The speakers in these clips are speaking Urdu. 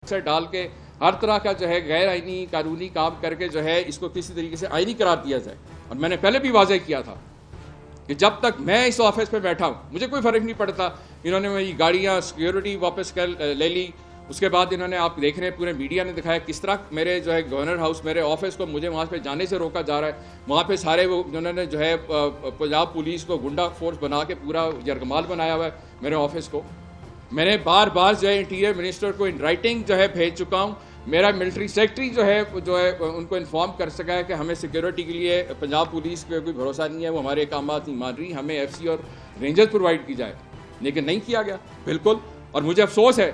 سے ڈال کے ہر طرح کا جو ہے غیر آئینی قانونی کام کر کے جو ہے اس کو کسی طریقے سے آئینی قرار دیا جائے. اور میں نے پہلے بھی واضح کیا تھا کہ جب تک میں اس آفس پہ بیٹھا ہوں مجھے کوئی فرق نہیں پڑتا. انہوں نے میری گاڑیاں سیکیورٹی واپس لے لی. اس کے بعد انہوں نے آپ دیکھ رہے ہیں پورے میڈیا نے دکھایا کس طرح میرے جو ہے گورنر ہاؤس میرے آفس کو مجھے وہاں پہ جانے سے روکا جا رہا ہے. وہاں پہ سارے وہ انہوں نے جو ہے پنجاب پولیس کو گنڈا فورس بنا کے پورا یرغمال بنایا ہوا ہے میرے آفس کو. میں نے بار بار جو ہے انٹیریئر منسٹر کو ان رائٹنگ جو ہے بھیج چکا ہوں. میرا ملٹری سیکٹری جو ہے ان کو انفارم کر سکا ہے کہ ہمیں سیکیورٹی کے لیے پنجاب پولیس پہ کوئی بھروسہ نہیں ہے, وہ ہمارے احکامات نہیں مان رہی, ہمیں ایف سی اور رینجر پرووائڈ کی جائے. لیکن نہیں کیا گیا بالکل. اور مجھے افسوس ہے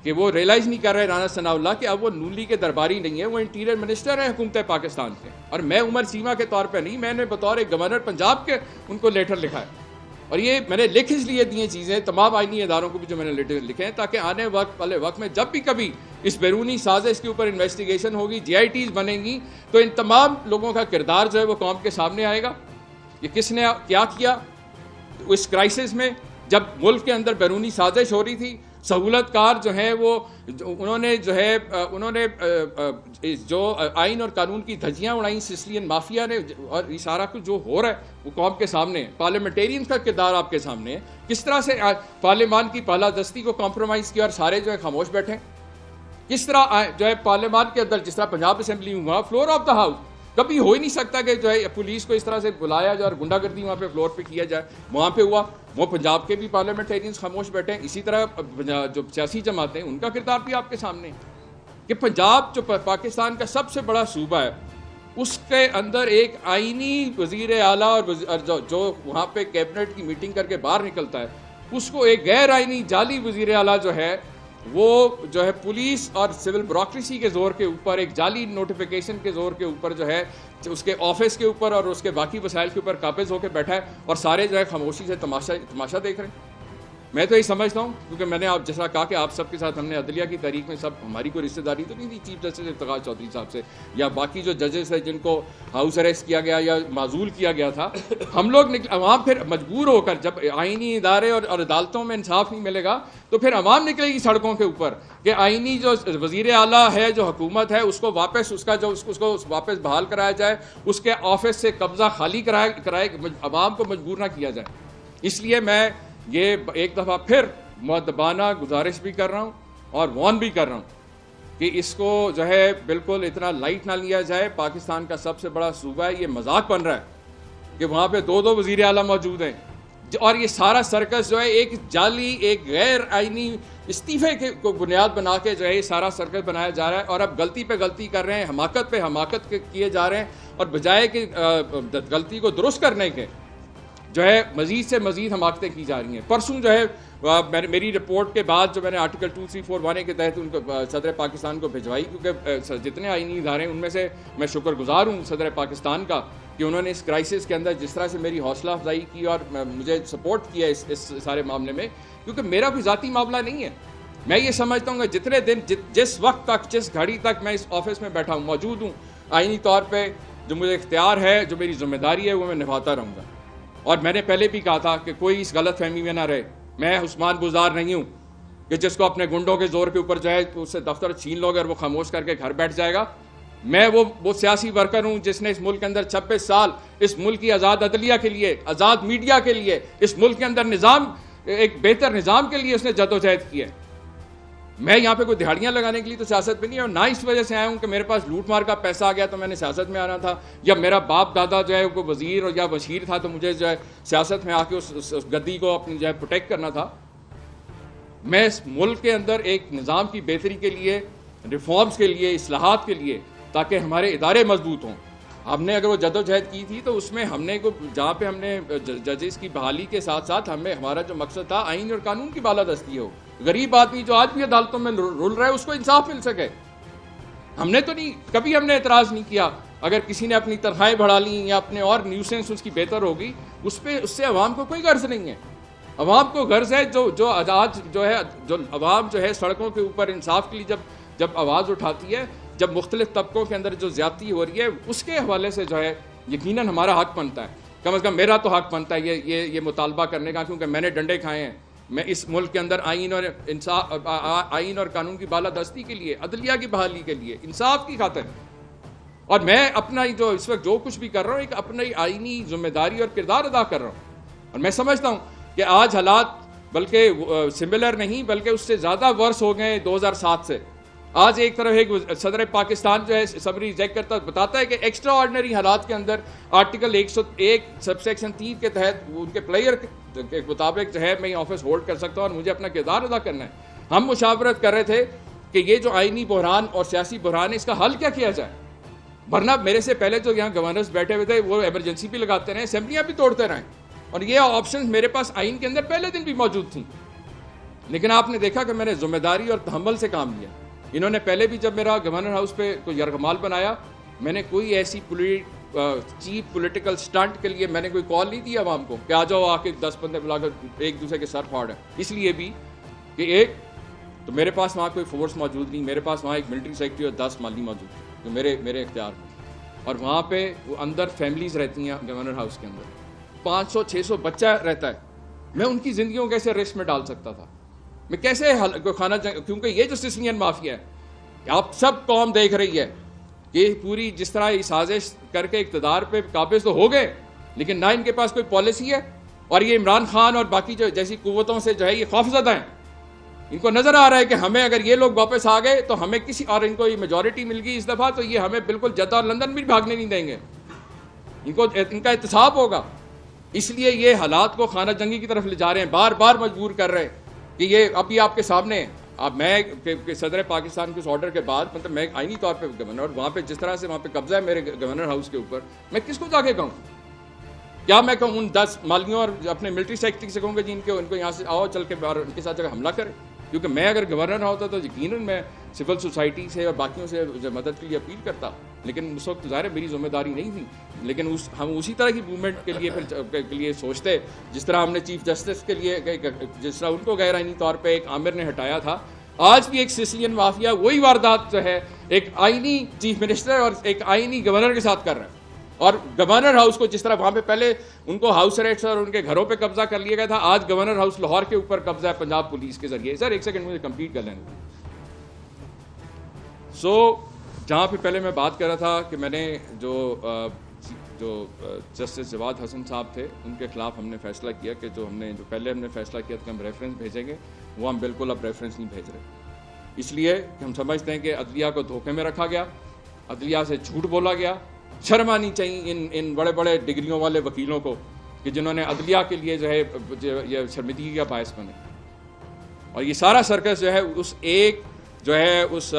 کہ وہ ریئلائز نہیں کر رہے رانا ثناء اللہ کہ اب وہ نولی کے درباری نہیں ہے, وہ انٹیریئر منسٹر ہیں حکومت پاکستان کے. اور میں عمر سیما کے طور پہ نہیں, میں نے بطور ایک گورنر پنجاب کے ان کو لیٹر لکھا ہے. اور یہ میں نے لکھ اس لیے دی چیزیں تمام آئینی اداروں کو بھی جو میں نے لیٹر لکھے ہیں تاکہ آنے والے وقت میں جب بھی کبھی اس بیرونی سازش کے اوپر انویسٹیگیشن ہوگی, جی آئی ٹیز بنیں گی, تو ان تمام لوگوں کا کردار جو ہے وہ قوم کے سامنے آئے گا. یہ کس نے کیا کیا اس کرائسس میں جب ملک کے اندر بیرونی سازش ہو رہی تھی. سہولت کار جو ہیں وہ انہوں نے جو آئین اور قانون کی دھجیاں اڑائیں سسلین مافیا نے, اور یہ سارا کچھ جو ہو رہا ہے وہ قوم کے سامنے ہے. پارلیمنٹیرینز کا کردار آپ کے سامنے ہے. کس طرح سے پارلیمان کی بالادستی کو کمپرومائز کیا اور سارے جو ہے خاموش بیٹھے. کس طرح جو ہے پارلیمان کے اندر جس طرح پنجاب اسمبلی ہوا فلور آف دا ہاؤس, کبھی ہو ہی نہیں سکتا کہ جو ہے پولیس کو اس طرح سے بلایا جائے اور گنڈا گردی وہاں پہ فلور پہ کیا جائے. وہاں پہ ہوا, وہ پنجاب کے بھی پارلیمنٹیرینز خاموش بیٹھے ہیں. اسی طرح جو سیاسی جماعتیں ان کا کردار بھی آپ کے سامنے ہے کہ پنجاب جو پاکستان کا سب سے بڑا صوبہ ہے اس کے اندر ایک آئینی وزیر اعلیٰ اور جو وہاں پہ کیبنٹ کی میٹنگ کر کے باہر نکلتا ہے اس کو ایک غیر آئینی جعلی وزیر اعلیٰ جو ہے وہ جو ہے پولیس اور سول بیوروکریسی کے زور کے اوپر, ایک جعلی نوٹیفیکیشن کے زور کے اوپر جو ہے اس کے آفس کے اوپر اور اس کے باقی وسائل کے اوپر قابض ہو کے بیٹھا ہے اور سارے جو ہے خاموشی سے تماشا دیکھ رہے ہیں. میں تو یہ سمجھتا ہوں کیونکہ میں نے آپ جیسا کہا کہ آپ سب کے ساتھ ہم نے عدلیہ کی تحریک میں سب ہماری کوئی رشتہ داری تو نہیں تھی چیف جسٹس افتخار چودھری صاحب سے یا باقی جو ججز ہیں جن کو ہاؤس اریسٹ کیا گیا یا معزول کیا گیا تھا. ہم لوگ عوام پھر مجبور ہو کر جب آئینی ادارے اور عدالتوں میں انصاف نہیں ملے گا تو پھر عوام نکلے گی سڑکوں کے اوپر کہ آئینی جو وزیر اعلیٰ ہے جو حکومت ہے اس کو واپس اس کو واپس بحال کرایا جائے, اس کے آفس سے قبضہ خالی کرائے, عوام کو مجبور نہ کیا جائے. اس لیے میں یہ ایک دفعہ پھر مؤدبانہ گزارش بھی کر رہا ہوں اور وارن بھی کر رہا ہوں کہ اس کو جو ہے بالکل اتنا لائٹ نہ لیا جائے. پاکستان کا سب سے بڑا صوبہ ہے, یہ مذاق بن رہا ہے کہ وہاں پہ دو وزیر اعلیٰ موجود ہیں اور یہ سارا سرکس جو ہے ایک جعلی ایک غیر آئینی استعفے کو بنیاد بنا کے جو ہے یہ سارا سرکس بنایا جا رہا ہے. اور اب غلطی پہ غلطی کر رہے ہیں, حماقت پہ حماقت کیے جا رہے ہیں اور بجائے کہ غلطی کو درست کرنے کے جو ہے مزید سے مزید حماقتیں کی جا رہی ہیں. پرسوں جو ہے میری رپورٹ کے بعد جو میں نے آرٹیکل 2341 کے تحت ان کو صدر پاکستان کو بھجوائی کیونکہ جتنے آئینی ادارے ہیں ان میں سے میں شکر گزار ہوں صدر پاکستان کا کہ انہوں نے اس کرائسس کے اندر جس طرح سے میری حوصلہ افزائی کی اور مجھے سپورٹ کیا اس سارے معاملے میں, کیونکہ میرا کوئی ذاتی معاملہ نہیں ہے. میں یہ سمجھتا ہوں کہ جتنے دن جس وقت تک جس گھڑی تک میں اس آفس میں بیٹھا ہوں موجود ہوں آئینی طور پہ جو مجھے اختیار ہے جو میری ذمہ داری ہے وہ میں نبھاتا رہوں گا. اور میں نے پہلے بھی کہا تھا کہ کوئی اس غلط فہمی میں نہ رہے, میں عثمان بزدار نہیں ہوں کہ جس کو اپنے گنڈوں کے زور کے اوپر جو ہے اس سے دفتر چھین لوگے اور وہ خاموش کر کے گھر بیٹھ جائے گا. میں وہ سیاسی ورکر ہوں جس نے اس ملک کے اندر 26 سال اس ملک کی آزاد عدلیہ کے لیے, آزاد میڈیا کے لیے, اس ملک کے اندر نظام ایک بہتر نظام کے لیے اس نے جدوجہد کی ہے. میں یہاں پہ کوئی دہاڑیاں لگانے کے لیے تو سیاست میں نہیں, اور نہ اس وجہ سے آیا ہوں کہ میرے پاس لوٹ مار کا پیسہ آ گیا تو میں نے سیاست میں آنا تھا, یا میرا باپ دادا جو ہے وہ وزیر اور یا وزیر تھا تو مجھے جو ہے سیاست میں آ کے اس گدی کو اپنی جو ہے پروٹیکٹ کرنا تھا. میں اس ملک کے اندر ایک نظام کی بہتری کے لیے, ریفارمز کے لیے, اصلاحات کے لیے, تاکہ ہمارے ادارے مضبوط ہوں. ہم نے اگر وہ جدوجہد کی تھی تو اس میں ہم نے جہاں پہ ہم نے ججز کی بحالی کے ساتھ ساتھ ہمارا جو مقصد تھا آئین اور قانون کی بالادستی ہو, غریب آدمی جو آج بھی عدالتوں میں رول رہا ہے اس کو انصاف مل سکے. ہم نے تو نہیں کبھی ہم نے اعتراض نہیں کیا اگر کسی نے اپنی تنخواہیں بڑھا لیں یا اپنے اور نیوسنس اس کی بہتر ہوگی, اس سے عوام کو کوئی غرض نہیں ہے. عوام کو غرض ہے جو آج جو ہے جو عوام جو ہے سڑکوں کے اوپر انصاف کے لیے جب آواز اٹھاتی ہے, جب مختلف طبقوں کے اندر جو زیادتی ہو رہی ہے اس کے حوالے سے جو ہے یقیناً ہمارا حق بنتا ہے, کم از کم میرا تو حق بنتا ہے یہ مطالبہ کرنے کا, کیونکہ میں نے ڈنڈے کھائے ہیں, میں اس ملک کے اندر آئین اور قانون کی بالادستی کے لیے، عدلیہ کی بحالی کے لیے، انصاف کی خاطر، اور میں اپنا جو اس وقت جو کچھ بھی کر رہا ہوں ایک اپنی آئینی ذمہ داری اور کردار ادا کر رہا ہوں. اور میں سمجھتا ہوں کہ آج حالات بلکہ سملر نہیں بلکہ اس سے زیادہ ورس ہو گئے 2007 سے. آج ایک طرف ایک صدر پاکستان جو ہے سمری ریجیکٹ کرتا بتاتا ہے کہ ایکسٹرا آرڈنری حالات کے اندر آرٹیکل 101 سب سیکشن 3 کے تحت ان کے پلیئر کے مطابق جو ہے میں آفس ہولڈ کر سکتا ہوں اور مجھے اپنا کردار ادا کرنا ہے. ہم مشاورت کر رہے تھے کہ یہ جو آئینی بحران اور سیاسی بحران ہے اس کا حل کیا کیا جائے، ورنہ میرے سے پہلے جو یہاں گورنرز بیٹھے ہوئے تھے وہ ایمرجنسی بھی لگاتے رہے، اسمبلیاں بھی توڑتے رہے، اور یہ آپشنز میرے پاس آئین کے اندر پہلے دن بھی موجود تھیں. لیکن آپ نے دیکھا کہ میں نے ذمہ داری اور تحمل سے کام لیا. انہوں نے پہلے بھی جب میرا گورنر ہاؤس پہ کوئی یرغمال بنایا، میں نے کوئی ایسی چیپ پولیٹیکل سٹنٹ کے لیے میں نے کوئی کال نہیں دی عوام کو کہ آ جاؤ آ کے 10 بندے بلا کر ایک دوسرے کے سر پھاڑ ہے. اس لیے بھی کہ ایک تو میرے پاس وہاں کوئی فورس موجود نہیں، میرے پاس وہاں ایک ملٹری سیکٹری اور 10 مالی موجود تھے جو میرے اختیار میں، اور وہاں پہ وہ اندر فیملیز رہتی ہیں گورنر ہاؤس کے اندر 500-600 بچہ رہتا ہے. میں ان کی زندگیوں کو کیسے رسک میں ڈال سکتا تھا، میں کیسے کھانا، کیونکہ یہ جو سسلین مافیا ہے آپ سب قوم دیکھ رہی ہے کہ پوری جس طرح یہ سازش کر کے اقتدار پہ قابض تو ہو گئے لیکن نہ ان کے پاس کوئی پالیسی ہے، اور یہ عمران خان اور باقی جو جیسی قوتوں سے جو ہے یہ خوفزدہ ہیں. ان کو نظر آ رہا ہے کہ ہمیں اگر یہ لوگ واپس آ گئے تو ہمیں کسی اور ان کو یہ میجورٹی مل گئی اس دفعہ تو یہ ہمیں بالکل جدہ اور لندن بھی بھاگنے نہیں دیں گے، ان کا احتساب ہوگا. اس لیے یہ حالات کو خانہ جنگی کی طرف لے جا رہے ہیں، بار بار مجبور کر رہے ہیں کہ یہ ابھی آپ کے سامنے ہے. اب میں صدر پاکستان کے اس آرڈر کے بعد مطلب میں آئینی طور پہ گورنر، اور وہاں پہ جس طرح سے وہاں پہ قبضہ ہے میرے گورنر ہاؤس کے اوپر، میں کس کو جا کے کہوں؟ کیا میں کہوں ان 10 مالیوں اور اپنے ملٹری سیکٹری سے کہوں گا جی ان کو یہاں سے آؤ چل کے باہر ان کے ساتھ جگہ حملہ کرے؟ کیونکہ میں اگر گورنر ہوتا تو یقیناً میں سول سوسائٹی سے اور باقیوں سے مدد کے لیے اپیل کرتا، لیکن اس وقت ظاہر ہے میری ذمہ داری نہیں تھی. لیکن ہم اسی طرح کی موومنٹ کے لیے پھر کے لیے سوچتے جس طرح ہم نے چیف جسٹس کے لیے جس طرح ان کو غیر آئینی طور پہ ایک عامر نے ہٹایا تھا. آج بھی ایک سسلین مافیا وہی واردات جو ہے ایک آئینی چیف منسٹر اور ایک آئینی گورنر کے ساتھ کر رہا ہے. اور گورنر ہاؤس کو جس طرح وہاں پہ پہلے ان کو ہاؤس اریسٹ اور ان کے گھروں پہ قبضہ کر لیا گیا تھا، آج گورنر ہاؤس لاہور کے اوپر قبضہ ہے پنجاب پولیس کے ذریعے. سر ایک سیکنڈ مجھے کمپلیٹ کر لینا. جہاں پہ پہلے میں بات کر رہا تھا کہ میں نے جو جسٹس جواد حسن صاحب تھے ان کے خلاف ہم نے فیصلہ کیا کہ جو پہلے ہم نے فیصلہ کیا کہ ہم ریفرنس بھیجیں گے، وہ ہم بالکل اب ریفرنس نہیں بھیج رہے، اس لیے کہ ہم سمجھتے ہیں کہ عدلیہ کو دھوکے میں رکھا گیا، عدلیہ سے جھوٹ بولا گیا. شرم آنی چاہیے ان بڑے بڑے ڈگریوں والے وکیلوں کو کہ جنہوں نے عدلیہ کے لیے جو ہے یہ شرمندگی کا باعث بنے. اور یہ سارا سرکس جو ہے اس ایک جو ہے اس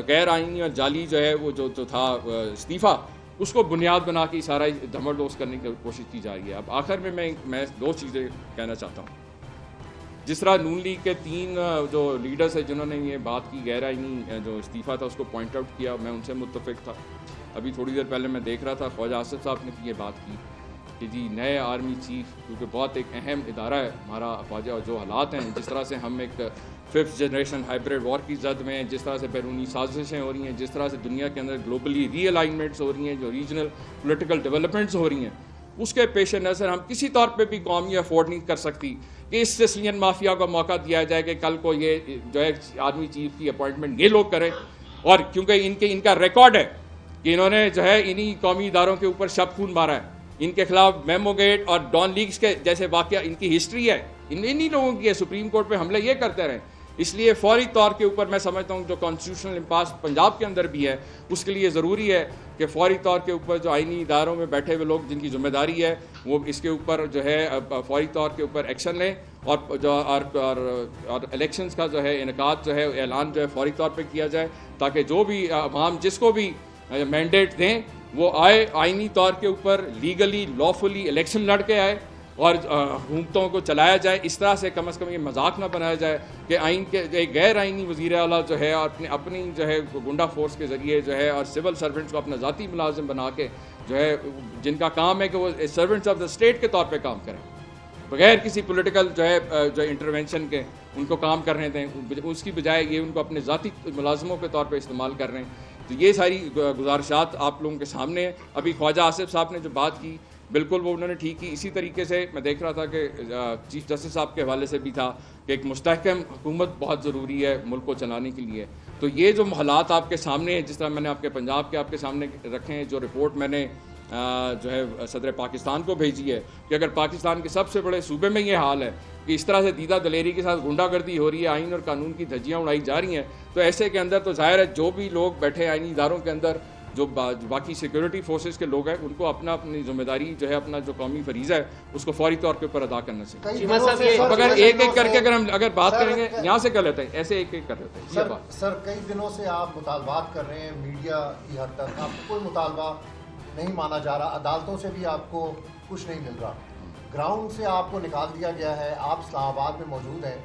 غیر آئینی اور جعلی جو ہے وہ جو تھا استعفیٰ، اس کو بنیاد بنا کے سارا دھمڑ دوز کرنے کی کوشش کی جا رہی ہے. اب آخر میں 2 چیزیں کہنا چاہتا ہوں. جس طرح نون لیگ کے 3 جو لیڈرز ہیں جنہوں نے یہ بات کی غیر آئینی جو استعفیٰ تھا اس کو پوائنٹ آؤٹ کیا، میں ان سے متفق تھا. ابھی تھوڑی دیر پہلے میں دیکھ رہا تھا خواجہ آصف صاحب نے یہ بات کی کہ جی نئے آرمی چیف، کیونکہ بہت ایک اہم ادارہ ہے ہمارا فوج، اور جو حالات ہیں جس طرح سے ہم ایک 5th جنریشن ہائبریڈ وار کی زد میں ہیں، جس طرح سے بیرونی سازشیں ہو رہی ہیں، جس طرح سے دنیا کے اندر گلوبلی ری الائنمنٹس ہو رہی ہیں، جو ریجنل پولیٹیکل ڈیولپمنٹس ہو رہی ہیں، اس کے پیش نظر ہم کسی طور پہ بھی قوم یہ افورڈ نہیں کر سکتی کہ اس سسلین مافیا کو موقع دیا جائے کہ کل کو یہ جو ہے آرمی چیف کی اپوائنٹمنٹ یہ لوگ کریں. اور کیونکہ ان کا ریکارڈ ہے کہ انہوں نے جو ہے انہی قومی اداروں کے اوپر شب خون مارا ہے، ان کے خلاف میمو گیٹ اور ڈان لیگز کے جیسے واقعہ ان کی ہسٹری ہے، انہی لوگوں کی ہے. سپریم کورٹ پہ حملے یہ کرتے رہے. اس لیے فوری طور کے اوپر میں سمجھتا ہوں جو کانسٹیٹیوشنل امپاس پنجاب کے اندر بھی ہے اس کے لیے ضروری ہے کہ فوری طور کے اوپر جو آئینی اداروں میں بیٹھے ہوئے لوگ جن کی ذمہ داری ہے وہ اس کے اوپر جو ہے فوری طور کے اوپر ایکشن لیں، اور الیکشنز کا جو ہے انعقاد جو ہے اعلان جو ہے فوری طور پہ کیا جائے تاکہ جو بھی عوام جس کو بھی مینڈیٹ دیں وہ آئے، آئینی طور کے اوپر لیگلی لافلی الیکشن لڑ کے آئے اور حکومتوں کو چلایا جائے. اس طرح سے کم از کم یہ مذاق نہ بنایا جائے کہ آئین کے ایک غیر آئینی وزیر اعلیٰ جو ہے اپنی جو ہے گنڈا فورس کے ذریعے جو ہے اور سول سرونٹس کو اپنا ذاتی ملازم بنا کے جو ہے جن کا کام ہے کہ وہ سرونٹس آف دا اسٹیٹ کے طور پہ کام کریں بغیر کسی پولیٹیکل جو ہے جو انٹروینشن کے ان کو کام کرنے دیں، اس کی بجائے یہ ان کو اپنے ذاتی ملازموں کے طور پہ استعمال کر رہے ہیں. تو یہ ساری گزارشات آپ لوگوں کے سامنے ہیں. ابھی خواجہ آصف صاحب نے جو بات کی بالکل وہ انہوں نے ٹھیک کی. اسی طریقے سے میں دیکھ رہا تھا کہ چیف جسٹس صاحب کے حوالے سے بھی تھا کہ ایک مستحکم حکومت بہت ضروری ہے ملک کو چلانے کے لیے. تو یہ جو حالات آپ کے سامنے ہیں، جس طرح میں نے آپ کے پنجاب کے آپ کے سامنے رکھے ہیں، جو رپورٹ میں نے جو ہے صدر پاکستان کو بھیجی ہے کہ اگر پاکستان کے سب سے بڑے صوبے میں یہ حال ہے کہ اس طرح سے دیدہ دلیری کے ساتھ غنڈہ گردی ہو رہی ہے، آئین اور قانون کی دھجیاں اڑائی جا رہی ہیں، تو ایسے کے اندر تو ظاہر ہے جو بھی لوگ بیٹھے آئینی اداروں کے اندر، جو باقی سیکورٹی فورسز کے لوگ ہیں، ان کو اپنی ذمہ داری جو ہے، اپنا جو قومی فریضہ ہے، اس کو فوری طور کے اوپر ادا کرنا چاہیے. اگر ایک ایک کر کے اگر بات کریں گے، یہاں سے کر لیتے ہیں، ایسے ایک ایک کر لیتے ہیں. یہ بات سر کئی دنوں سے آپ مطالبات کر رہے ہیں میڈیا کی حد تک، آپ کو کوئی مطالبہ نہیں مانا جا رہا، عدالتوں سے بھی آپ کو کچھ نہیں مل رہا، گراؤنڈ سے آپ کو نکال دیا گیا ہے، آپ اسلام آباد میں موجود ہیں،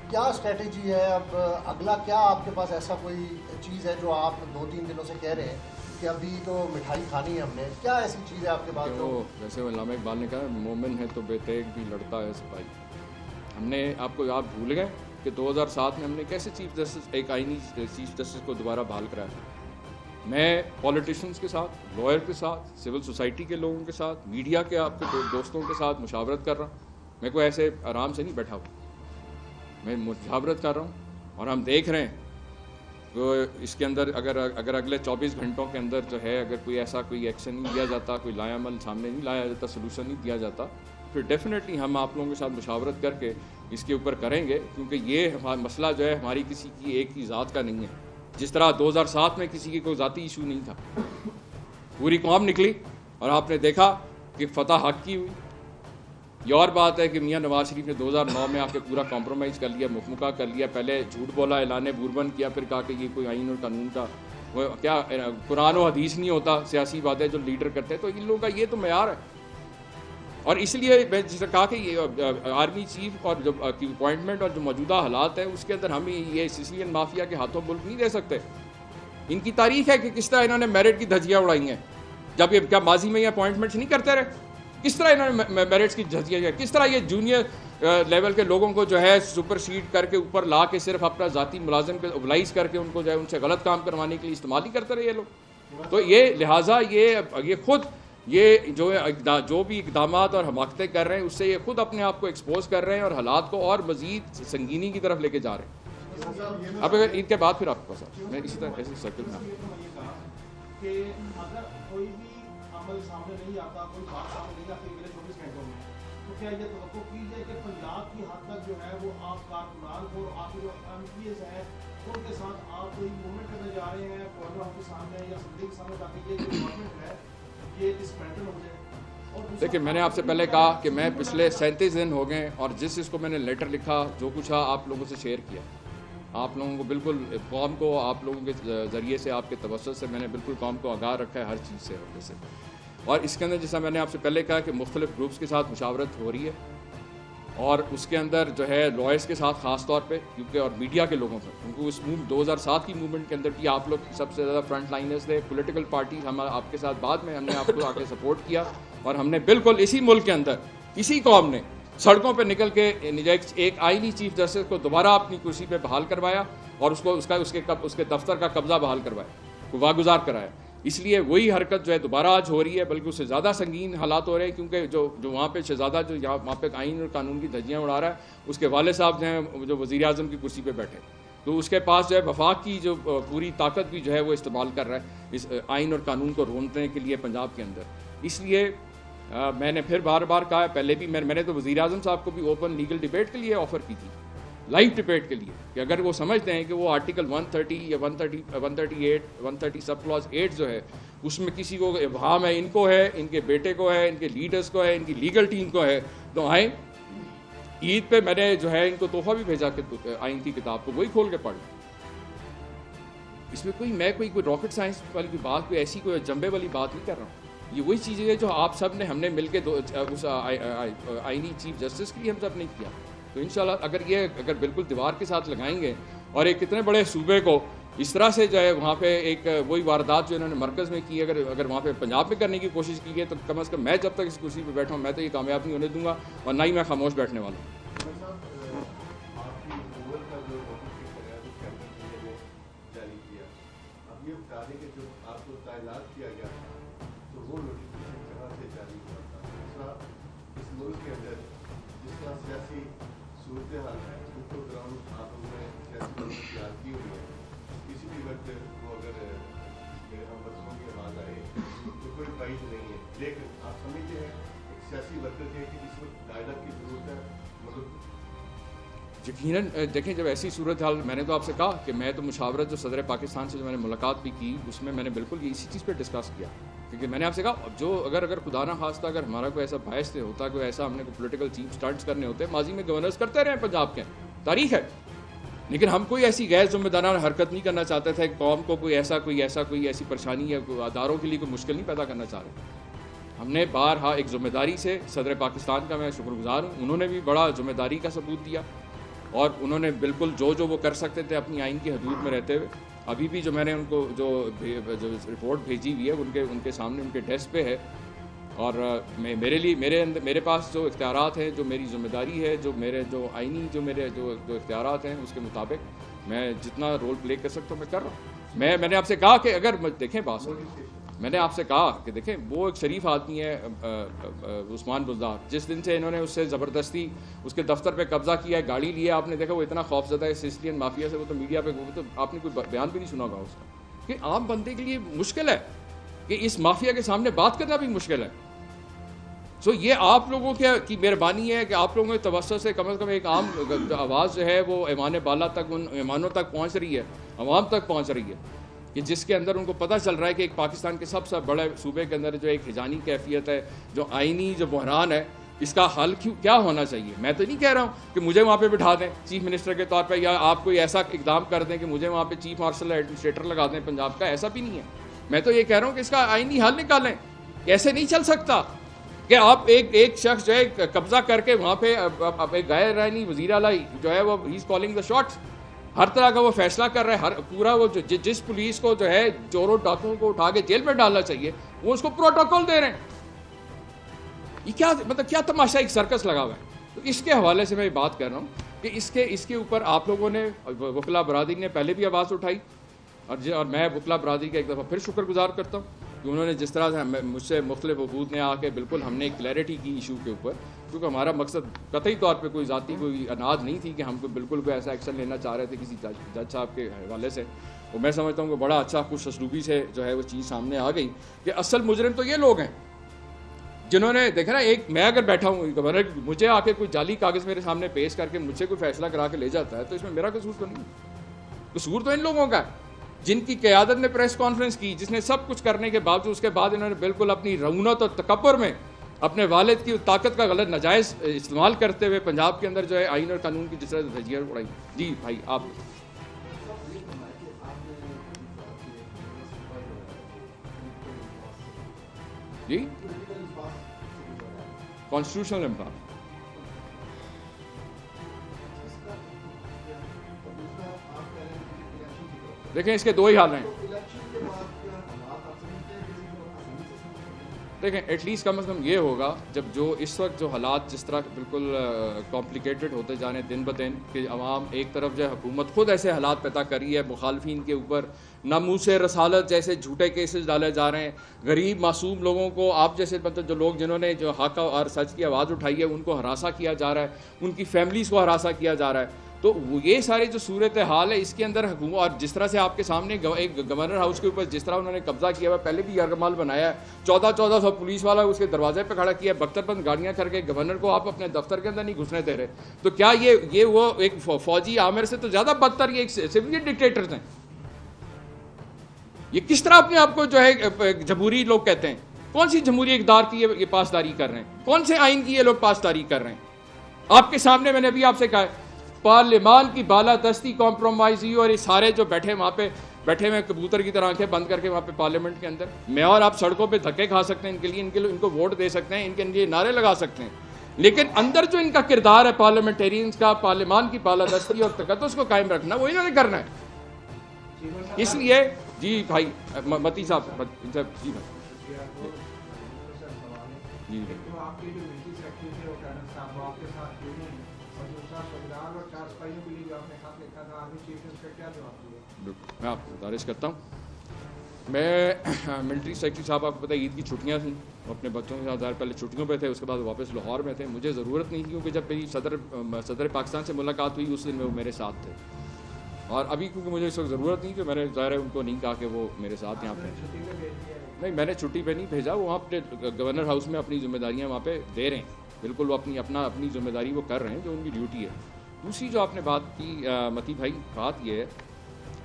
کیا اسٹریٹجی ہے اب اگلا؟ کیا آپ کے پاس ایسا کوئی چیز ہے جو آپ 2-3 دنوں سے کہہ رہے ہیں کہ ابھی تو مٹھائی کھانی ہے ہم نے، کیا ایسی چیز ہے آپ کے پاس جو؟ جیسے علامہ اقبال نے کہا، مومن ہے تو بے تیغ بھی لڑتا ہے سپاہی. ہم نے آپ کو یاد بھول گئے کہ 2007 میں ہم نے کیسے چیف جسٹس، ایک آئینی چیف جسٹس کو دوبارہ بحال کرایا. میں پولیٹیشینس کے ساتھ، لائر کے ساتھ، سول سوسائٹی کے لوگوں کے ساتھ، میڈیا کے آپ کے دوستوں کے ساتھ مشاورت کر رہا ہوں. میں کوئی ایسے آرام سے نہیں بیٹھا ہوں، میں مشاورت کر رہا ہوں. اور ہم دیکھ رہے ہیں کہ اس کے اندر اگر اگلے 24 گھنٹوں کے اندر جو ہے، اگر کوئی ایسا کوئی ایکشن نہیں لیا جاتا، کوئی لایا عمل سامنے نہیں لایا جاتا، سلوشن نہیں دیا جاتا، پھر ڈیفینیٹلی ہم آپ لوگوں کے ساتھ مشاورت کر کے اس کے اوپر کریں گے. کیونکہ یہ مسئلہ جو ہے ہماری کسی کی ایک کی ذات کا نہیں ہے. جس طرح 2007 میں کسی کی کوئی ذاتی ایشو نہیں تھا، پوری قوم نکلی اور آپ نے دیکھا کہ فتح حق کی ہوئی. یہ اور بات ہے کہ میاں نواز شریف نے 2009 میں آ کے پورا کمپرومائز کر لیا، مکمکہ کر لیا. پہلے جھوٹ بولا، اعلان بوربن کیا، پھر کہا کہ یہ کوئی آئین اور قانون کا کیا قرآن و حدیث نہیں ہوتا، سیاسی باتیں جو لیڈر کرتے ہیں. تو ان لوگوں کا یہ تو معیار ہے. اور اس لیے میں جس نے کہا کہ یہ آرمی چیف اور جو اپوائنٹمنٹ اور جو موجودہ حالات ہیں، اس کے اندر ہم یہ سسلین مافیا کے ہاتھوں ملک نہیں دے سکتے. ان کی تاریخ ہے کہ کس طرح انہوں نے میرٹ کی دھجیاں اڑائی ہیں. جب یہ کیا ماضی میں یہ اپوائنٹمنٹس نہیں کرتے رہے؟ کس طرح انہوں نے میرٹس کی دھجیاں، کس طرح یہ جونیئر لیول کے لوگوں کو جو ہے سپر سیڈ کر کے اوپر لا کے صرف اپنا ذاتی ملازم کے اوبلائز کر کے ان کو جو ہے ان سے غلط کام کروانے کے لیے استعمال ہی کرتے رہے یہ لوگ. تو یہ لہٰذا یہ خود یہ جو بھی اقدامات اور حماقتیں کر رہے ہیں، اس سے یہ خود اپنے آپ کو ایکسپوز کر رہے ہیں اور حالات کو اور مزید سنگینی کی طرف لے کے جا رہے ہیں. اب اگر ان کے بعد پھر آپ کو پسند میں اسی طرح ایسے سرکل میں کہ اگر کوئی بھی عمل سامنے نہیں آتا، کوئی بات سامنے نہیں آتی اگلے 24 گھنٹوں میں، تو کیا یہ توقع کی جائے کہ پنجاب کی حد تک جو ہے وہ آپ کارکنان کو، آپ جو ایم پی ایس ہیں ان کے ساتھ آپ کوئی موومنٹ کرنے جا رہے ہیں گورنر کے سامنے یا اسمبلی کے سامنے، تاکہ یہ جو گورنمنٹ ہے یہ ڈسمینٹل ہو جائے؟ دیکھیں، میں نے آپ سے پہلے کہا کہ میں پچھلے 37 دن ہو گئے اور جس کو میں نے لیٹر لکھا، جو کچھ آپ لوگوں سے شیئر کیا، آپ لوگوں کو بالکل قوم کو آپ لوگوں کے ذریعے سے، آپ کے توسط سے میں نے بالکل قوم کو آگاہ رکھا ہے ہر چیز سے ویسے. اور اس کے اندر جیسا میں نے آپ سے پہلے کہا کہ مختلف گروپس کے ساتھ مشاورت ہو رہی ہے، اور اس کے اندر جو ہے لائرس کے ساتھ خاص طور پہ، کیونکہ اور میڈیا کے لوگوں سے، کیونکہ اس 2007 کی موومنٹ کے اندر بھی آپ لوگ سب سے زیادہ فرنٹ لائنرز تھے. پولیٹیکل پارٹیز ہم آپ کے ساتھ بعد میں ہم نے آپ کو آ کے سپورٹ کیا، اور ہم نے بالکل اسی ملک کے اندر کسی قوم نے سڑکوں پہ نکل کے ایک آئینی چیف جسٹس کو دوبارہ اپنی کرسی پہ بحال کروایا اور اس کے دفتر کا قبضہ بحال کروایا، واگزار کرایا. اس لیے وہی حرکت جو ہے دوبارہ آج ہو رہی ہے، بلکہ اس سے زیادہ سنگین حالات ہو رہے ہیں. کیونکہ جو وہاں پہ شہزادہ جو وہاں پہ آئین اور قانون کی دھجیاں اڑا رہا ہے، اس کے والد صاحب جو ہیں جو وزیر اعظم کی کرسی پہ بیٹھے، تو اس کے پاس جو ہے وفاق کی جو پوری طاقت بھی جو ہے وہ استعمال کر رہا ہے اس آئین اور قانون کو روندنے کے لیے پنجاب کے اندر. اس لیے میں نے پھر بار بار کہا، پہلے بھی میں نے تو وزیر اعظم صاحب کو بھی اوپن لیگل ڈبیٹ کے لیے آفر کی تھی، لائیو ڈبیٹ کے لیے، کہ اگر وہ سمجھتے ہیں کہ وہ آرٹیکل 130 یا 138 130 سب کلاس 8 جو ہے اس میں کسی کو ابہام ہے، ان کو ہے، ان کے بیٹے کو ہے، ان کے لیڈرز کو ہے، ان کی لیگل ٹیم کو ہے، تو آئیں. عید پہ میں نے جو ہے ان کو تحفہ بھی بھیجا کہ آئین کی کتاب کو وہی کھول کے پڑھ. اس میں میں کوئی راکٹ سائنس والی کوئی بات، کوئی ایسی کوئی جنبے والی بات نہیں کر رہا ہوں. یہ وہی چیزیں ہیں جو آپ سب نے، ہم نے مل کے اس آئینی چیف جسٹس کے لیے ہم سب نے کیا. تو انشاءاللہ اگر بالکل دیوار کے ساتھ لگائیں گے، اور ایک اتنے بڑے صوبے کو اس طرح سے جو ہے وہاں پہ ایک وہی واردات جو انہوں نے مرکز میں کی، اگر وہاں پہ پنجاب میں کرنے کی کوشش کی ہے، تو کم از کم میں جب تک اس کرسی پہ بیٹھا ہوں میں تو یہ کامیاب نہیں ہونے دوں گا، اور نہ ہی میں خاموش بیٹھنے والا ہوں. طرح اس ملک کے اندر جس طرح سیاسی صورتحال ہے اس کو گراؤنڈ آپ لوگوں نے سیاسی مدد تیار کی ہوئی ہے. کسی بھی وقت وہ اگر میرے ہم بچوں کی آواز آئے تو کوئی فائد نہیں ہے, لیکن آپ سمجھتے ہیں ایک سیاسی ورکر کے کہ اس وقت ڈائلاگ کی ضرورت ہے مطلب یقیناً دیکھیں جب ایسی صورتحال, میں نے تو آپ سے کہا کہ میں تو مشاورت جو صدر پاکستان سے جو میں نے ملاقات بھی کی اس میں میں نے بالکل اسی چیز پہ ڈسکس کیا, کیونکہ میں نے آپ سے کہا جو اگر خدا نہ خواستہ اگر ہمارا کوئی ایسا باعث ہوتا, کوئی ایسا ہم نے کوئی پولیٹیکل چیف سٹنٹس کرنے ہوتے, ماضی میں گورنرز کرتے رہے پنجاب کے, تاریخ ہے, لیکن ہم کوئی ایسی غیر ذمہ دارانہ حرکت نہیں کرنا چاہتے تھے. قوم کو کوئی ایسی پریشانی یا اداروں کے لیے کوئی مشکل نہیں پیدا کرنا چاہ رہے. ہم نے بارہا ایک ذمہ داری سے, صدر پاکستان کا میں شکر گزار ہوں, انہوں نے بھی بڑا ذمہ داری کا ثبوت دیا اور انہوں نے بالکل جو وہ کر سکتے تھے اپنی آئین کی حدود میں رہتے ہوئے. ابھی بھی جو میں نے ان کو جو رپورٹ بھیجی ہوئی ہے ان کے سامنے ان کے ڈیسک پہ ہے, اور میرے پاس جو اختیارات ہیں, جو میری ذمہ داری ہے, جو آئینی جو اختیارات ہیں اس کے مطابق میں جتنا رول پلے کر سکتا ہوں میں کر رہا ہوں. میں نے آپ سے کہا کہ اگر دیکھیں بات میں نے آپ سے کہا کہ دیکھیں وہ ایک شریف آدمی ہے عثمان بزدار, جس دن سے انہوں نے اس سے زبردستی اس کے دفتر پہ قبضہ کیا ہے, گاڑی لیا, آپ نے دیکھا وہ اتنا خوف زدہ ہے سسلین مافیا سے, وہ تو میڈیا پہ تو آپ نے کوئی بیان بھی نہیں سنا ہوگا اس کا, کہ عام بندے کے لیے مشکل ہے کہ اس مافیا کے سامنے بات کرنا بھی مشکل ہے. سو یہ آپ لوگوں کی مہربانی ہے کہ آپ لوگوں کے توسط سے کم از کم ایک عام آواز جو ہے وہ ایوان بالا تک, ان ایوانوں تک پہنچ رہی ہے, عوام تک پہنچ رہی ہے, کہ جس کے اندر ان کو پتہ چل رہا ہے کہ ایک پاکستان کے سب سے بڑے صوبے کے اندر جو ایک ہجانی کیفیت ہے, جو آئینی جو بحران ہے, اس کا حل کیا ہونا چاہیے. میں تو نہیں کہہ رہا ہوں کہ مجھے وہاں پہ بٹھا دیں چیف منسٹر کے طور پہ, یا آپ کوئی ایسا اقدام کر دیں کہ مجھے وہاں پہ چیف مارشل ایڈمنسٹریٹر لگا دیں پنجاب کا, ایسا بھی نہیں ہے. میں تو یہ کہہ رہا ہوں کہ اس کا آئینی حل نکالیں. ایسے نہیں چل سکتا کہ آپ ایک شخص جو ہے قبضہ کر کے وہاں پہ ایک غیر آئینی وزیر اعلیٰ جو ہے وہ ہی از کالنگ دا شاٹس, ہر طرح کا وہ فیصلہ کر رہا ہے. پورا وہ جس پولیس کو جو ہے چوروں ڈاکوؤں کو اٹھا کے جیل میں ڈالنا چاہیے وہ اس کو پروٹوکول دے رہے ہیں. یہ کیا مطلب کیا تماشا ایک سرکس لگا ہوا ہے. تو اس کے حوالے سے میں بات کر رہا ہوں کہ اس کے اوپر آپ لوگوں نے, وکلا برادری نے پہلے بھی آواز اٹھائی, اور میں وکلا برادری کا ایک دفعہ پھر شکر گزار کرتا ہوں کہ انہوں نے جس طرح سے مجھ سے مختلف وفود نے آ کے بالکل ہم نے کلیئرٹی کی ایشو کے اوپر, کیونکہ ہمارا مقصد قطعی طور پہ کوئی ذاتی کوئی اناد نہیں تھی کہ ہم کو بالکل کوئی ایسا ایکشن لینا چاہ رہے تھے کسی جج صاحب کے حوالے سے. اور میں سمجھتا ہوں کہ بڑا اچھا خوش اسلوبی سے جو ہے وہ چیز سامنے آ گئی کہ اصل مجرم تو یہ لوگ ہیں جنہوں نے دیکھا نا, ایک میں اگر بیٹھا ہوں گورنر, مجھے آ کے کوئی جعلی کاغذ میرے سامنے پیش کر کے مجھ سے کوئی فیصلہ کرا کے لے جاتا ہے, تو اس میں میرا قصور تو نہیں, قصور تو ان لوگوں کا ہے جن کی قیادت نے پریس کانفرنس کی, جس نے سب کچھ کرنے کے باوجود اس کے بعد انہوں نے بالکل اپنی رعونت اور تکبر میں اپنے والد کی طاقت کا غلط ناجائز استعمال کرتے ہوئے پنجاب کے اندر جو ہے آئین اور قانون کی جس طرح دھجیاں اڑائی. جی بھائی آپ جی کانسٹیٹیوشنل امپاور. دیکھیں اس کے دو ہی حال ہیں. دیکھیں ایٹ لیسٹ کم از کم یہ ہوگا جب جو اس وقت جو حالات جس طرح بالکل کمپلیکیٹڈ ہوتے جانے دن بدن, کہ عوام ایک طرف جو ہے حکومت خود ایسے حالات پیدا کر رہی ہے, مخالفین کے اوپر ناموس رسالت جیسے جھوٹے کیسز ڈالے جا رہے ہیں, غریب معصوم لوگوں کو آپ جیسے مطلب جو لوگ جنہوں نے جو حق اور سچ کی آواز اٹھائی ہے ان کو ہراساں کیا جا رہا ہے, ان کی فیملیز کو ہراساں کیا جا رہا ہے. تو یہ ساری جو صورت حال ہے اس کے اندر حکومت, اور جس طرح سے آپ کے سامنے ایک گورنر ہاؤس کے اوپر جس طرح انہوں نے قبضہ کیا ہوا, پہلے بھی یرغمال بنایا ہے, 1400 پولیس والا اس کے دروازے پہ کھڑا کیا ہے, بختر بند گاڑیاں کر کے گورنر کو آپ اپنے دفتر کے اندر نہیں گھسنے دے رہے. تو کیا یہ وہ ایک فوجی عامر سے تو زیادہ بدتر یہ ایک سویلین ڈکٹیٹرز ہیں. یہ کس طرح اپنے آپ کو جو ہے جمہوری لوگ کہتے ہیں؟ کون سی جمہوری اقدار کی یہ پاسداری کر رہے ہیں؟ کون سے آئین کی یہ لوگ پاسداری کر رہے ہیں؟ آپ کے سامنے میں نے ابھی آپ سے کہا ہے پارلیمان کی بالادستی کمپرومائز ہوئی, اور یہ سارے جو وہاں پہ بیٹھے ہوئے کبوتر کی طرح آنکھیں بند کر کے وہاں پہ پارلیمنٹ کے اندر, میں اور آپ سڑکوں پہ دھکے کھا سکتے ہیں ان کے لیے ان کو ووٹ دے سکتے ہیں, ان کے لیے نعرے لگا سکتے ہیں, لیکن اندر جو ان کا کردار ہے پارلیمنٹیرینز کا, پارلیمان کی بالادستی اور تقدس کو قائم رکھنا, وہ انہوں نے کرنا ہے. اس لیے جی بھائی متی صاحب, جی بھائی جی میں آپ کو گزارش کرتا ہوں, میں ملٹری سیکرٹری صاحب آپ کو پتہ عید کی چھٹیاں تھیں, اپنے بچوں کے ساتھ ظاہر پہلے چھٹیوں پہ تھے, اس کے بعد واپس لاہور میں تھے. مجھے ضرورت نہیں تھی کیونکہ جب میری صدر پاکستان سے ملاقات ہوئی اس دن میں وہ میرے ساتھ تھے, اور ابھی کیونکہ مجھے اس وقت ضرورت نہیں کہ میں نے ظاہر ہے ان کو نہیں کہا کہ وہ میرے ساتھ یہاں پہ. نہیں, میں نے چھٹی پہ نہیں بھیجا, وہ وہاں پہ گورنر ہاؤس میں اپنی ذمہ داریاں وہاں پہ دے رہے ہیں. بالکل وہ اپنی ذمہ داری وہ کر رہے ہیں جو ان کی ڈیوٹی ہے. دوسری جو آپ نے بات کی متی بھائی, بات یہ ہے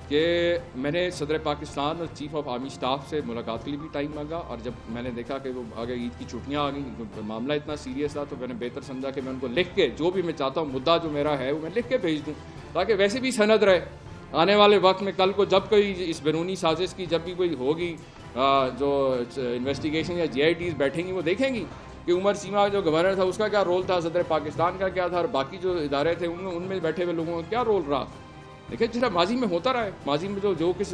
کہ میں نے صدر پاکستان اور چیف آف آرمی اسٹاف سے ملاقات کے لیے بھی ٹائم مانگا, اور جب میں نے دیکھا کہ وہ آگے عید کی چھٹیاں آ گئیں, معاملہ اتنا سیریس تھا, تو میں نے بہتر سمجھا کہ میں ان کو لکھ کے جو بھی میں چاہتا ہوں مدعا جو میرا ہے وہ میں لکھ کے بھیج دوں, تاکہ ویسے بھی سند رہے آنے والے وقت میں. کل کو جب کوئی اس بیرونی سازش کی جب بھی کوئی ہوگی, جو انویسٹیگیشن یا جی آئی ٹیز بیٹھیں گی وہ دیکھیں گی کہ عمر سیما جو گورنر تھا اس کا کیا رول تھا, صدر پاکستان کا کیا تھا, اور باقی جو ادارے تھے ان میں بیٹھے ہوئے لوگوں کا کیا رول رہا. دیکھیں جس طرح ماضی میں ہوتا رہا ہے, ماضی میں جو کس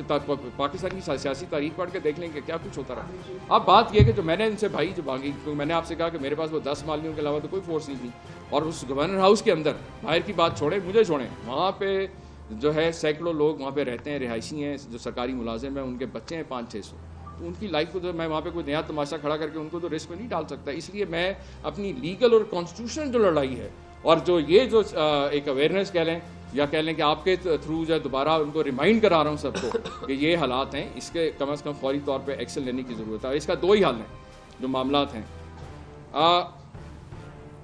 پاکستان کی سیاسی تاریخ پڑھ کے دیکھ لیں کہ کیا کچھ ہوتا رہا. اب بات یہ کہ جو میں نے ان سے بھائی جو مانگی, کیونکہ میں نے آپ سے کہا کہ میرے پاس وہ 10 مالیوں کے علاوہ تو کوئی فورس نہیں تھی, اور اس گورنر ہاؤس کے اندر باہر کی بات چھوڑیں, مجھے چھوڑیں, وہاں پہ جو ہے سینکڑوں لوگ وہاں پہ رہتے ہیں, رہائشی ہیں, جو سرکاری ملازم ہیں, ان کے بچے ہیں 500-600, تو ان کی لائف کو جو میں وہاں پہ کوئی نیا تماشا کھڑا کر کے ان کو تو رسک میں نہیں ڈال سکتا. اس لیے میں اپنی لیگل اور کانسٹیٹیوشنل جو لڑائی ہے, اور جو یہ جو ایک اویئرنیس کہہ لیں یا کہہ لیں کہ آپ کے تھرو جو دوبارہ ان کو ریمائنڈ کرا رہا ہوں سب کو کہ یہ حالات ہیں, اس کے کم از کم فوری طور پہ ایکشن لینے کی ضرورت ہے. اور اس کا 2 ہی حل ہیں جو معاملات ہیں.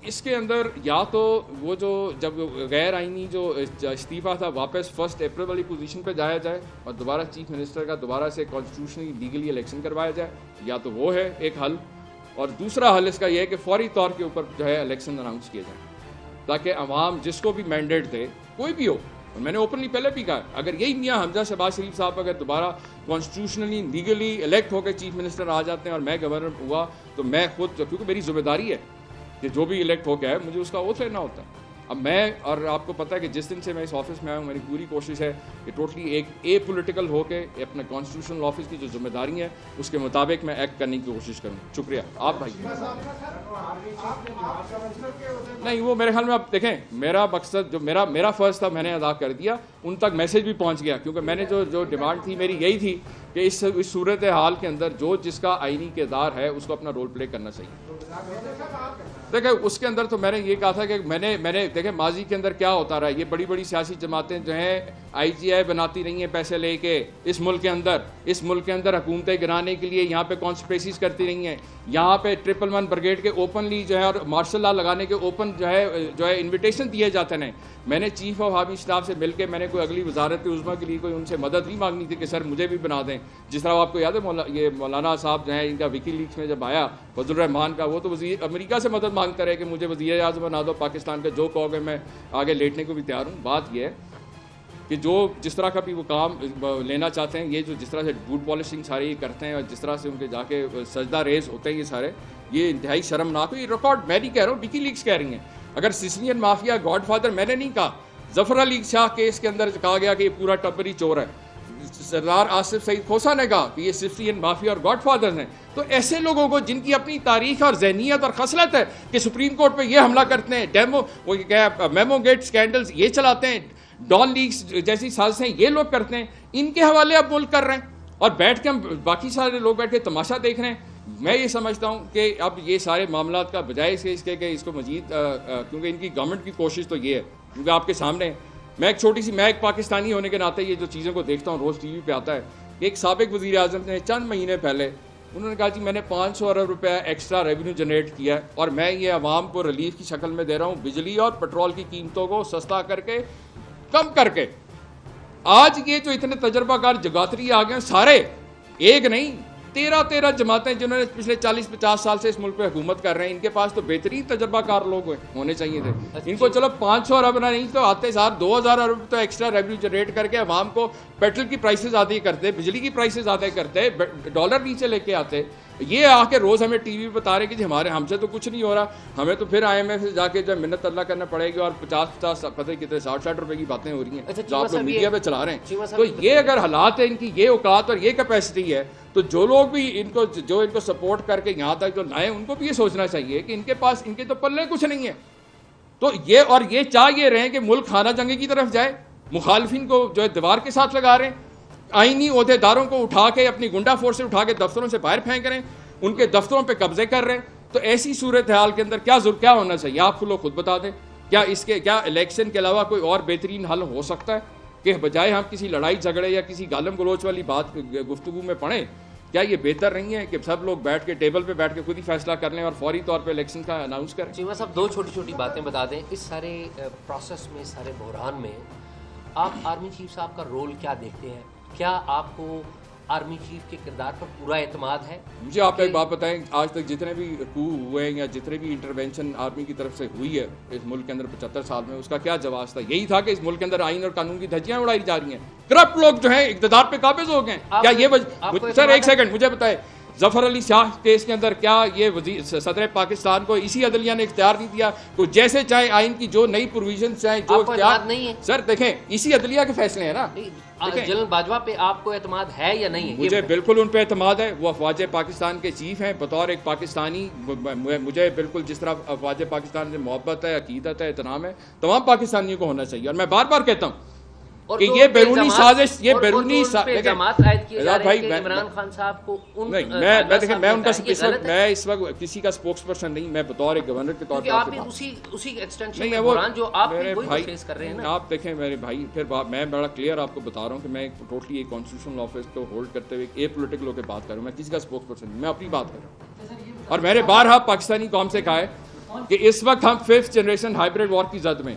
اس کے اندر یا تو وہ جو جب غیر آئینی جو استعفیٰ تھا واپس 1 اپریل والی پوزیشن پہ جایا جائے, اور دوبارہ چیف منسٹر کا دوبارہ سے کانسٹیٹیوشنلی لیگلی الیکشن کروایا جائے, یا تو وہ ہے ایک حل. اور دوسرا حل اس کا یہ ہے کہ فوری طور کے اوپر جو ہے الیکشن اناؤنس کیے جائیں, تاکہ عوام جس کو بھی مینڈیٹ دے, کوئی بھی ہو, اور میں نے اوپنلی پہلے بھی کہا, اگر یہی میاں حمزہ شہباز شریف صاحب اگر دوبارہ کانسٹیٹیوشنلی لیگلی الیکٹ ہو کے چیف منسٹر آ جاتے ہیں اور میں گورنر ہوا, تو میں خود, کیونکہ میری ذمہ داری ہے کہ جو بھی الیکٹ ہو کے آئے مجھے اس کا اوتھ لینا ہوتا ہے. اب میں, اور آپ کو پتہ ہے کہ جس دن سے میں اس آفس میں آیا ہوں, میری پوری کوشش ہے کہ ٹوٹلی ایک اے پولیٹیکل ہو کے اپنے کانسٹیٹیوشنل آفس کی جو ذمہ داری ہیں اس کے مطابق میں ایکٹ کرنے کی کوشش کروں. شکریہ. آپ بھائی. نہیں, وہ میرے خیال میں آپ دیکھیں, میرا مقصد جو میرا فرض تھا میں نے ادا کر دیا, ان تک میسج بھی پہنچ گیا, کیونکہ میں نے جو ڈیمانڈ تھی میری یہی تھی کہ اس صورت حال کے اندر جو جس کا آئینی کردار ہے اس کو اپنا رول پلے کرنا چاہیے. دیکھیں اس کے اندر تو میں نے یہ کہا تھا کہ میں نے دیکھیں ماضی کے اندر کیا ہوتا رہا ہے, یہ بڑی بڑی سیاسی جماعتیں جو ہیں آئی جی آئی بناتی رہی ہیں پیسے لے کے, اس ملک کے اندر حکومتیں گرانے کے لیے یہاں پہ کانسپریسیز کرتی رہی ہیں, یہاں پہ 111 بریگیڈ کے اوپنلی جو ہے اور مارشل لا لگانے کے اوپن جو ہے انویٹیشن دیے جاتے ہیں. میں نے چیف آف آرمی اسٹاف سے مل کے میں نے کوئی اگلی وزارت عظمیٰ کے لیے کوئی ان سے مدد نہیں مانگنی تھی کہ سر مجھے بھی بنا دیں. جس طرح آپ کو یاد ہے یہ مولانا صاحب جو ہیں, ان کا وکی لیکس میں جب آیا فضل الرحمان کا, وہ تو وزیر امریکہ سے مدد مانگتا رہے کہ مجھے وزیر اعظم بنا دو پاکستان کا, جو کہو گے میں آگے لیٹنے کو بھی تیار ہوں. بات یہ ہے کہ جو جس طرح کا بھی وہ کام لینا چاہتے ہیں, یہ جو جس طرح سے بوٹ پالشنگ سارے یہ کرتے ہیں, اور جس طرح سے ان کے جا کے سجدہ ریز ہوتے ہیں, یہ سارے یہ انتہائی شرمناک. یہ ریکارڈ میں نہیں کہہ رہا ہوں, وکی لیکس کہہ رہی ہیں. اگر سسلین مافیا گاڈ فادر میں نے نہیں کہا, ظفر علی شاہ کیس کے اندر کہا گیا کہ یہ پورا ٹبری چور ہے, سردار آصف سعید کھوسا نے کہا کہ یہ سسلین مافیا اور گاڈ فادرز ہیں. تو ایسے لوگوں کو جن کی اپنی تاریخ اور ذہنیت اور خصلت ہے کہ سپریم کورٹ پہ یہ حملہ کرتے ہیں, میمو گیٹ سکینڈلز یہ چلاتے ہیں, ڈان لیگز جیسی سازشیں یہ لوگ کرتے ہیں, ان کے حوالے اب ملک کر رہے ہیں, اور بیٹھ کے ہم باقی سارے لوگ بیٹھ کے تماشا دیکھ رہے ہیں. میں یہ سمجھتا ہوں کہ اب یہ سارے معاملات کا بجائے اس کے کہ اس کو مزید, کیونکہ ان کی گورنمنٹ کی کوشش تو یہ ہے, کیونکہ آپ کے سامنے میں ایک پاکستانی ہونے کے ناطے یہ جو چیزوں کو دیکھتا ہوں روز ٹی وی پہ آتا ہے. ایک سابق وزیر اعظم نے چند مہینے پہلے انہوں نے کہا جی میں نے 500 ارب روپے ایکسٹرا ریونیو جنریٹ کیا ہے, اور میں یہ عوام کو ریلیف کی شکل میں دے رہا ہوں, بجلی اور پٹرول کی قیمتوں کو سستا کر کے, کم کر کے. آج یہ جو اتنے تجربہ کار جگاتری آ گئے ہیں, سارے ایک نہیں 13 جماعتیں جنہوں نے پچھلے 40-50 سال سے اس ملک پہ حکومت کر رہے ہیں, ان کے پاس تو بہترین تجربہ کار لوگ ہونے چاہیے تھے. ان کو چلو 500 ارب نہیں تو آتے ساتھ 2000 ارب تو ایکسٹرا ریونیو جنریٹ کر کے عوام کو پیٹرول کی پرائسز آدھی کرتے, بجلی کی پرائسز آدھے کرتے, ڈالر نیچے لے کے آتے. یہ آ کے روز ہمیں ٹی وی پہ بتا رہے کہ جی ہم سے تو کچھ نہیں ہو رہا, ہمیں تو پھر IMF سے جا کے جو منت اللہ کرنا پڑے گی, اور 50 پتہ کتنے 60 روپے کی باتیں ہو رہی ہیں جو آپ لوگ میڈیا پہ چلا رہے ہیں. تو یہ اگر حالات ہے, ان کی یہ اوقات اور یہ کیپیسٹی ہے, تو جو لوگ بھی ان کو سپورٹ کر کے یہاں تک جو لائیں, ان کو بھی یہ سوچنا چاہیے کہ ان کے پاس ان کے تو پلے کچھ نہیں ہے. تو یہ چاہ یہ رہے کہ ملک خانہ جنگی کی طرف جائے, مخالفین کو جو ہے دیوار کے ساتھ لگا رہے ہیں, آئینی عہدیداروں کو اٹھا کے اپنی گنڈا فورس سے اٹھا کے دفتروں سے باہر پھینک رہے ہیں. ان کے دفتروں پہ قبضے کر رہے ہیں. تو ایسی صورتحال کے اندر کیا ہونا چاہیے آپ لوگ خود بتا دیں. کیا اس کے کیا الیکشن کے علاوہ کوئی اور بہترین حل ہو سکتا ہے کہ بجائے ہم کسی لڑائی جھگڑے یا کسی گالم گلوچ والی بات گفتگو میں پڑھیں؟ کیا یہ بہتر نہیں ہے کہ سب لوگ بیٹھ کے ٹیبل پہ بیٹھ کے خود ہی فیصلہ کر لیں اور فوری طور پہ الیکشن کا اناؤنس کریں؟ چیمہ صاحب 2 چھوٹی چھوٹی باتیں بتا دیں. اس سارے پروسیس میں، سارے بحران میں آپ آرمی چیف صاحب کا رول کیا دیکھتے ہیں؟ کیا آپ کو آرمی چیف کے کردار پر پورا اعتماد ہے؟ مجھے آپ ایک بات بتائیں، آج تک جتنے بھی کو ہوئے ہیں یا جتنے بھی انٹرونشن آرمی کی طرف سے ہوئی ہے اس ملک کے اندر 75 سال میں، اس کا کیا جواز تھا؟ یہی تھا کہ اس ملک کے اندر آئین اور قانون کی دھجیاں اڑائی جا رہی ہیں، کرپٹ لوگ جو ہیں اقتدار پہ قابض ہو گئے ہیں. کیا یہ سر ایک سیکنڈ مجھے بتائیں، ظفر علی شاہ کیس کے اندر کیا یہ صدر پاکستان کو اسی عدلیہ نے اختیار نہیں دیا کہ جیسے چاہے آئین کی جو نئی پروویژن چاہیں جو اختیار نہیں ہے؟ سر دیکھیں اسی عدلیہ کے فیصلے ہیں نا. جنرل باجوہ پہ آپ کو اعتماد ہے یا نہیں ہے؟ مجھے بالکل ان پہ اعتماد ہے. وہ افواج پاکستان کے چیف ہیں. بطور ایک پاکستانی مجھے بالکل جس طرح افواج پاکستان سے محبت ہے، عقیدت ہے، احترام ہے، تمام پاکستانیوں کو ہونا چاہیے. اور میں بار بار کہتا ہوں کہ یہ بیرونی سازش، یہ بیرونی عمران خان صاحب کو میں ان کا میں اس وقت کسی کا اسپوکس پرسن نہیں، میں بطور ایک گورنر کے طور پر آپ دیکھیں میرے بھائی. پھر میں بڑا کلیئر آپ کو بتا رہا ہوں کہ میں ٹوٹلی ایک کانسٹیٹیوشنل آفس کو ہولڈ کرتے ہوئے اے پولیٹیکل ہو کے بات کر رہا ہوں. میں کسی کا اسپوکس پرسن نہیں، میں اپنی بات کر رہا ہوں. اور میں نے بارہا پاکستانی قوم سے کہا ہے کہ اس وقت ہم 5th جنریشن ہائبرڈ وار کی زد میں.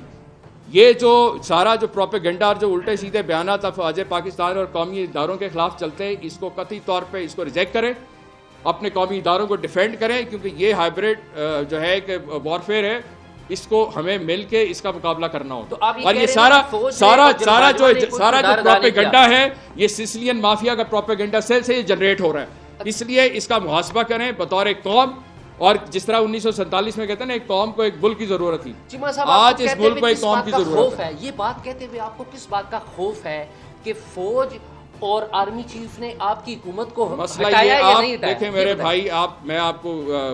یہ جو سارا جو پروپیگنڈا اور جو الٹے سیدھے بیانات افواج پاکستان اور قومی اداروں کے خلاف چلتے ہیں، اس کو قطعی طور پہ اس کو ریجیکٹ کریں، اپنے قومی اداروں کو ڈیفینڈ کریں، کیونکہ یہ ہائبرڈ جو ہے کہ وارفیئر ہے، اس کو ہمیں مل کے اس کا مقابلہ کرنا ہوگا. اور یہ سارا جو پروپیگنڈا ہے، یہ سسلین مافیا کا پروپیگنڈا سیل سے یہ جنریٹ ہو رہا ہے. اس لیے اس کا محاسبہ کریں بطور ایک قوم. اور جس طرح 1947 میں کہتے ہیں نا ایک قوم کو ایک ملک کی ضرورت تھی، آج اس ملک کو ایک قوم کی ضرورت ہے. یہ بات کہتے ہوئے آپ کو کس بات کا خوف ہے کہ فوج اور آرمی چیف نے آپ کی حکومت کو مسئلہ یہ دیکھیں میرے بھائی، میں آپ کو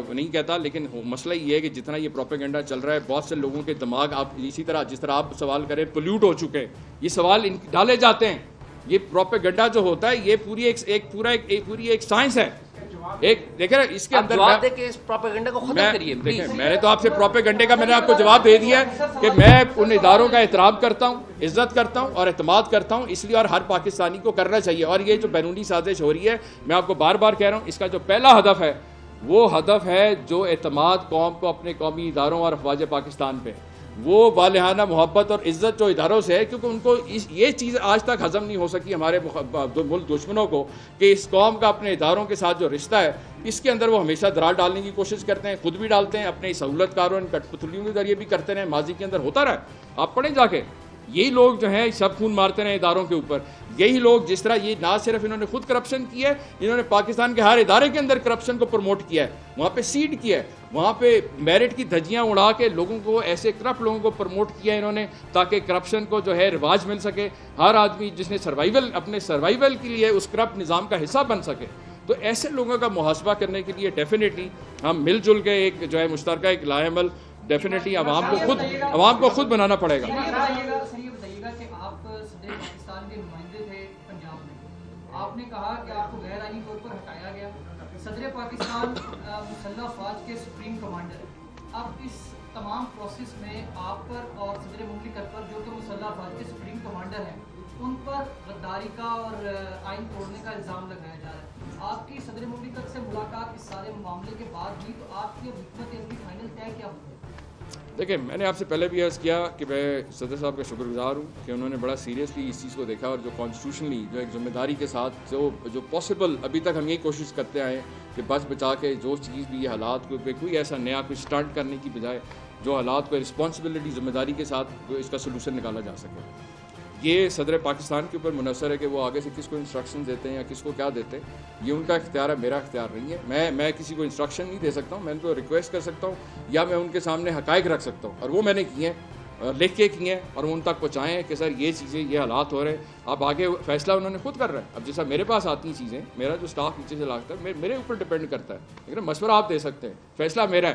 نہیں کہتا، لیکن مسئلہ یہ ہے کہ جتنا یہ پروپیگنڈا چل رہا ہے، بہت سے لوگوں کے دماغ آپ اسی طرح جس طرح آپ سوال کریں پولیوٹ ہو چکے ہیں. یہ سوال ڈالے جاتے ہیں. یہ پروپیگنڈا جو ہوتا ہے یہ پوری ایک سائنس ہے. ایک دیکھیں اس کے اندر میں نے تو آپ سے پروپیگنڈے کا میں نے آپ کو جواب دے دیا ہے کہ میں ان اداروں کا احترام کرتا ہوں، عزت کرتا ہوں اور اعتماد کرتا ہوں. اس لیے اور ہر پاکستانی کو کرنا چاہیے. اور یہ جو بیرونی سازش ہو رہی ہے، میں آپ کو بار بار کہہ رہا ہوں، اس کا جو پہلا ہدف ہے وہ ہدف ہے جو اعتماد قوم کو اپنے قومی اداروں اور افواج پاکستان پہ، وہ والہانہ محبت اور عزت جو اداروں سے ہے. کیونکہ ان کو یہ چیز آج تک ہضم نہیں ہو سکی ہمارے ملک دشمنوں کو کہ اس قوم کا اپنے اداروں کے ساتھ جو رشتہ ہے، اس کے اندر وہ ہمیشہ درار ڈالنے کی کوشش کرتے ہیں. خود بھی ڈالتے ہیں، اپنے سہولت کاروں کٹ پتلیوں کے ذریعے بھی کرتے رہے. ماضی کے اندر ہوتا رہا، آپ پڑھیں جا کے. یہی لوگ جو ہیں سب خون مارتے رہے اداروں کے اوپر. یہی لوگ جس طرح یہ نہ صرف انہوں نے خود کرپشن کی ہے، انہوں نے پاکستان کے ہر ادارے کے اندر کرپشن کو پروموٹ کیا ہے، وہاں پہ سیڈ کیا ہے، وہاں پہ میرٹ کی دھجیاں اڑا کے لوگوں کو، ایسے کرپٹ لوگوں کو پروموٹ کیا ہے انہوں نے، تاکہ کرپشن کو جو ہے رواج مل سکے. ہر آدمی جس نے اپنے سروائیول کے لیے اس کرپٹ نظام کا حصہ بن سکے. تو ایسے لوگوں کا محاسبہ کرنے کے لیے ڈیفینیٹلی ہم مل جل کے ایک جو ہے مشترکہ ایک لائے عمل ڈیفینیٹلی عوام کو خود بنانا پڑے گا. کہ آپ صدر پاکستان کے نمائندے تھے پنجاب میں، آپ نے کہا کہ آپ کو غیر آئینی طور پر ہٹایا گیا. صدر پاکستان مسلح افواج کے سپریم کمانڈر. اب اس تمام پروسیس میں آپ پر اور صدر مملکت پر جو کہ مسلح افواج کے سپریم کمانڈر ہیں، ان پر غداری کا اور آئین توڑنے کا الزام لگایا جا رہا ہے. آپ کی صدر مملکت سے ملاقات اس سارے معاملے کے بعد بھی، تو آپ کی حکمت عملی فائنل طے کیا ہوئی؟ دیکھیں میں نے آپ سے پہلے بھی عرض کیا کہ میں صدر صاحب کا شکر گزار ہوں کہ انہوں نے بڑا سیریسلی اس چیز کو دیکھا اور جو کانسٹیٹیوشنلی جو ایک ذمہ داری کے ساتھ جو پاسبل ابھی تک ہم یہی کوشش کرتے آئے کہ بچ بچا کے جو چیز بھی یہ حالات کو پہ کوئی ایسا نیا کوئی اسٹارٹ کرنے کی بجائے جو حالات کو رسپانسبلٹی ذمہ داری کے ساتھ اس کا سلوشن نکالا جا سکے. یہ صدر پاکستان کے اوپر منحصر ہے کہ وہ آگے سے کس کو انسٹرکشن دیتے ہیں یا کس کو کیا دیتے ہیں. یہ ان کا اختیار ہے، میرا اختیار نہیں ہے. میں کسی کو انسٹرکشن نہیں دے سکتا ہوں. میں ان کو ریکویسٹ کر سکتا ہوں یا میں ان کے سامنے حقائق رکھ سکتا ہوں، اور وہ میں نے کیے ہیں، لکھ کے کیے ہیں اور وہ ان تک پہنچائے ہیں کہ سر یہ چیزیں، یہ حالات ہو رہے ہیں. اب آگے فیصلہ انہوں نے خود کر رہا ہے. اب جیسا میرے پاس آتی ہیں چیزیں، میرا جو اسٹاف نیچے سے لاتا ہے میرے اوپر ڈپینڈ کرتا ہے، لیکن مشورہ آپ دے سکتے ہیں، فیصلہ میرا ہے.